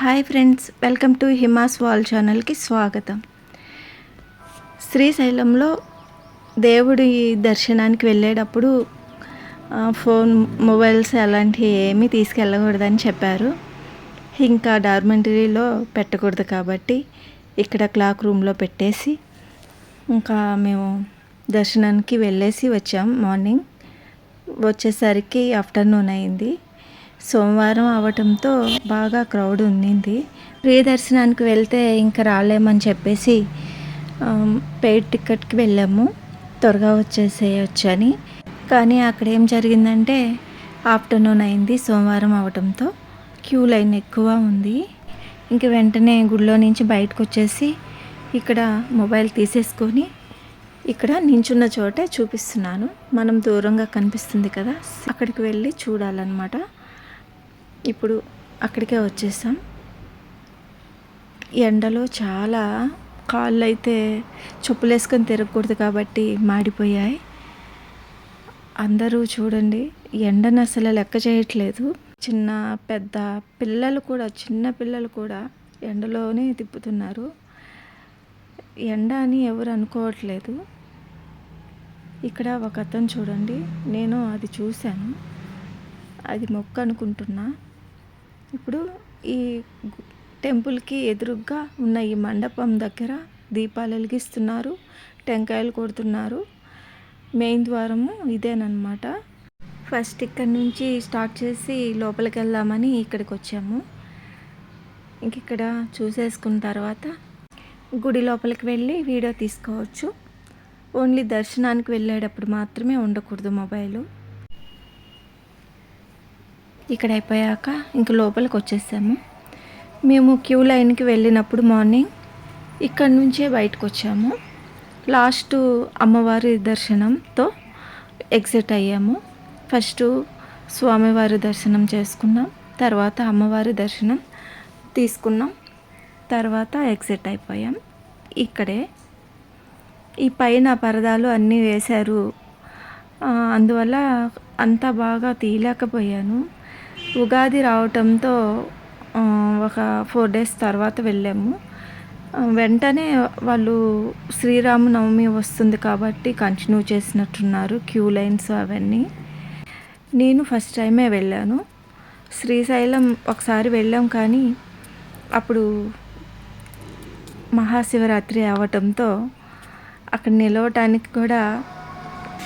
Hi friends, welcome to Hima's wall ఛానల్కి స్వాగతం. శ్రీశైలంలో దేవుడి దర్శనానికి వెళ్ళేటప్పుడు ఫోన్, మొబైల్స్ అలాంటివి ఏమీ తీసుకెళ్ళకూడదని చెప్పారు. ఇంకా డార్మెంటరీలో పెట్టకూడదు కాబట్టి ఇక్కడ క్లాక్ రూమ్లో పెట్టేసి ఇంకా మేము దర్శనానికి వెళ్ళేసి వచ్చాం. మార్నింగ్ వచ్చేసరికి ఆఫ్టర్నూన్ అయింది. సోమవారం అవటంతో బాగా క్రౌడ్ ఉండింది. ఫ్రీ దర్శనానికి వెళ్తే ఇంకా రాలేమని చెప్పేసి పెయిడ్ టికెట్కి వెళ్ళాము, త్వరగా వచ్చేసేయచ్చు. కానీ అక్కడ ఏం జరిగిందంటే ఆఫ్టర్నూన్ అయింది. సోమవారం అవటంతో క్యూ లైన్ ఎక్కువ ఉంది. ఇంక వెంటనే గుడిలో నుంచి బయటకు వచ్చేసి ఇక్కడ మొబైల్ తీసేసుకొని ఇక్కడ నించున్న చోటే చూపిస్తున్నాను. మనం దూరంగా కనిపిస్తుంది కదా, అక్కడికి వెళ్ళి చూడాలన్నమాట. ఇప్పుడు అక్కడికే వచ్చేసాం. ఎండలో చాలా కాళ్ళు అయితే చెప్పులు వేసుకొని తిరగకూడదు కాబట్టి మాడిపోయాయి. అందరూ చూడండి, ఎండను అసలు లెక్క చేయట్లేదు. చిన్న పెద్ద చిన్న పిల్లలు కూడా ఎండలోనే తిప్పుతున్నారు. ఎండ అని ఎవరు అనుకోవట్లేదు. ఇక్కడ ఒక అతను చూడండి, నేను అది చూశాను, అది మొక్క అనుకుంటున్నా. ఇప్పుడు ఈ టెంపుల్కి ఎదురుగ్గా ఉన్న ఈ మండపం దగ్గర దీపాలు వెలిగిస్తున్నారు, టెంకాయలు కొడుతున్నారు. మెయిన్ ద్వారము ఇదేనమాట. ఫస్ట్ ఇక్కడ నుంచి స్టార్ట్ చేసి లోపలికి వెళ్దామని ఇక్కడికి వచ్చాము. ఇక్కడ చూసేసుకున్న తర్వాత గుడి లోపలికి వెళ్ళి వీడియో తీసుకోవచ్చు. ఓన్లీ దర్శనానికి వెళ్ళేటప్పుడు మాత్రమే ఉండకూడదు మొబైలు. ఇక్కడ అయిపోయాక ఇంక లోపలికి వచ్చేసాము. మేము క్యూ లైన్కి వెళ్ళినప్పుడు మార్నింగ్ ఇక్కడ నుంచే బయటకు వచ్చాము. లాస్ట్ అమ్మవారి దర్శనంతో ఎగ్జిట్ అయ్యాము. ఫస్ట్ స్వామివారి దర్శనం చేసుకున్నాం, తర్వాత అమ్మవారి దర్శనం తీసుకున్నాం, తర్వాత ఎగ్జిట్ అయిపోయాం. ఇక్కడే ఈ పైన పరదాలు అన్నీ వేశారు, అందువల్ల అంతా బాగా తీయలేకపోయాను. ఉగాది రావటంతో ఒక 4 days తర్వాత వెళ్ళాము. వెంటనే వాళ్ళు శ్రీరామనవమి వస్తుంది కాబట్టి కంటిన్యూ చేసినట్టున్నారు క్యూ లైన్స్ అవన్నీ. నేను ఫస్ట్ టైమే వెళ్ళాను. శ్రీశైలం ఒకసారి వెళ్ళాం, కానీ అప్పుడు మహాశివరాత్రి అవ్వటంతో అక్కడ నిలవటానికి కూడా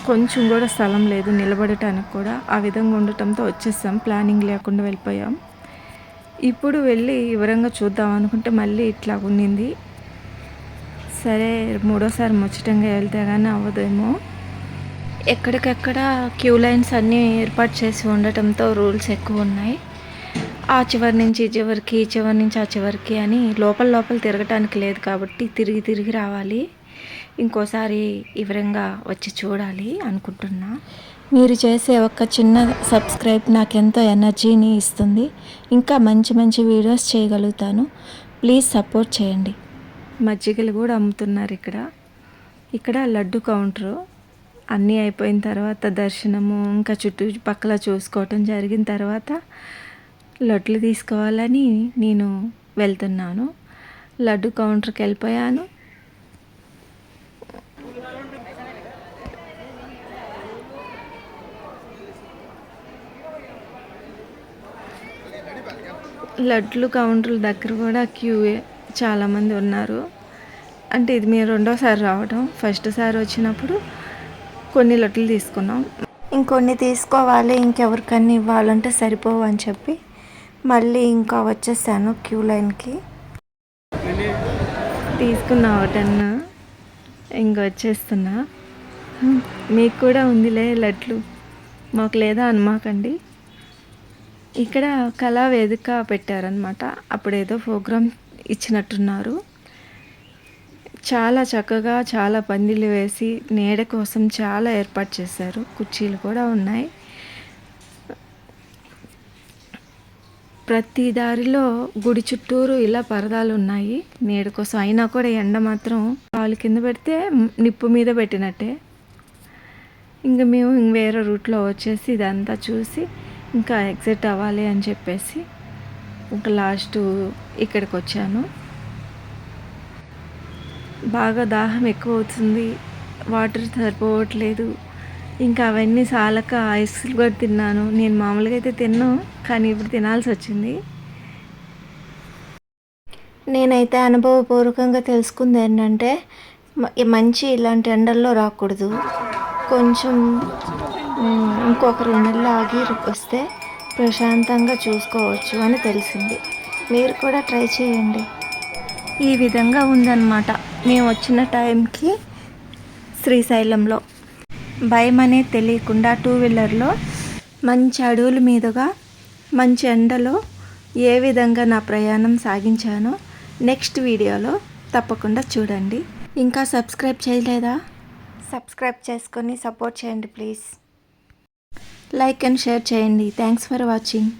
కొంచెం కూడా స్థలం లేదు, నిలబడటానికి కూడా. ఆ విధంగా ఉండటంతో వచ్చేసాం, ప్లానింగ్ లేకుండా వెళ్ళిపోయాం. ఇప్పుడు వెళ్ళి వివరంగా చూద్దాం అనుకుంటే మళ్ళీ ఇట్లా ఉండింది. సరే, మూడోసారి ముచ్చటంగా వెళ్తే కానీ అవ్వదేమో. ఎక్కడికెక్కడ క్యూ లైన్స్ అన్నీ ఏర్పాటు చేసి ఉండటంతో రూల్స్ ఎక్కువ ఉన్నాయి. ఆ చివరి నుంచి ఈ చివరికి, ఈ చివరి నుంచి ఆ చివరికి అని లోపల తిరగటానికి లేదు కాబట్టి తిరిగి రావాలి. ఇంకోసారి వివరంగా వచ్చి చూడాలి అనుకుంటున్నా. మీరు చేసే ఒక చిన్న సబ్స్క్రైబ్ నాకెంతో ఎనర్జీని ఇస్తుంది. ఇంకా మంచి వీడియోస్ చేయగలుగుతాను. ప్లీజ్ సపోర్ట్ చేయండి. మజ్జిగలు కూడా అమ్ముతున్నారు ఇక్కడ లడ్డు కౌంటరు. అన్నీ అయిపోయిన తర్వాత దర్శనము ఇంకా చుట్టుపక్కల చూసుకోవటం జరిగిన తర్వాత లడ్లు తీసుకోవాలని నేను వెళ్తున్నాను. లడ్డు కౌంటర్కి వెళ్ళిపోయాను. లడ్లు కౌంటర్ల దగ్గర కూడా క్యూఏ చాలామంది ఉన్నారు. అంటే ఇది మేము రెండోసారి రావడం. ఫస్ట్ సారి వచ్చినప్పుడు కొన్ని లడ్లు తీసుకున్నాం, ఇంకొన్ని తీసుకోవాలి, ఇంకెవరికన్నా ఇవ్వాలంటే సరిపోవు అని చెప్పి మళ్ళీ ఇంకా వచ్చేసాను క్యూ లైన్కి. తీసుకున్నా ఒకటన్నా, వచ్చేస్తున్నా. మీకు కూడా ఉందిలే లడ్లు, మాకు లేదా అనమాకండి. ఇక్కడ కళా వేదిక పెట్టారనమాట. అప్పుడు ఏదో ప్రోగ్రామ్ ఇచ్చినట్టున్నారు. చాలా చక్కగా చాలా పందిళ్ళు వేసి నీడ కోసం చాలా ఏర్పాటు చేశారు. కుర్చీలు కూడా ఉన్నాయి. ప్రతి దారిలో గుడి చుట్టూరు ఇలా పరదాలు ఉన్నాయి నీడ కోసం. అయినా కూడా ఎండ మాత్రం కాలు కింద పెడితే నిప్పు మీద పెట్టినట్టే. ఇంకా మేము వేరే రూట్లో వచ్చేసి ఇదంతా చూసి ఇంకా ఎగ్జిట్ అవ్వాలి అని చెప్పేసి ఇంకా లాస్ట్ ఇక్కడికి వచ్చాను. బాగా దాహం ఎక్కువ అవుతుంది, వాటర్ సరిపోవట్లేదు. ఇంకా అవన్నీ చాలక ఐస్లు కూడా తిన్నాను. నేను మామూలుగా అయితే తిన్నాను, కానీ ఇప్పుడు తినాల్సి వచ్చింది. నేనైతే అనుభవపూర్వకంగా తెలుసుకుంది ఏంటంటే, మంచి ఇలాంటి ఎండల్లో రాకూడదు. కొంచెం ఇంకొక 2 నెలలు ఆగి వస్తే ప్రశాంతంగా చూసుకోవచ్చు అని తెలిసింది. మీరు కూడా ట్రై చేయండి. ఈ విధంగా ఉందన్నమాట మేము వచ్చిన టైంకి శ్రీశైలంలో. భయం అనేది తెలియకుండా 2 వీలర్లో మంచి అడవుల మీదుగా మంచి ఎండలో ఏ విధంగా నా ప్రయాణం సాగించానో నెక్స్ట్ వీడియోలో తప్పకుండా చూడండి. ఇంకా సబ్స్క్రైబ్ చేయలేదా? సబ్స్క్రైబ్ చేసుకొని సపోర్ట్ చేయండి ప్లీజ్. లైక్ అండ్ షేర్ చేయండి. Thanks for watching.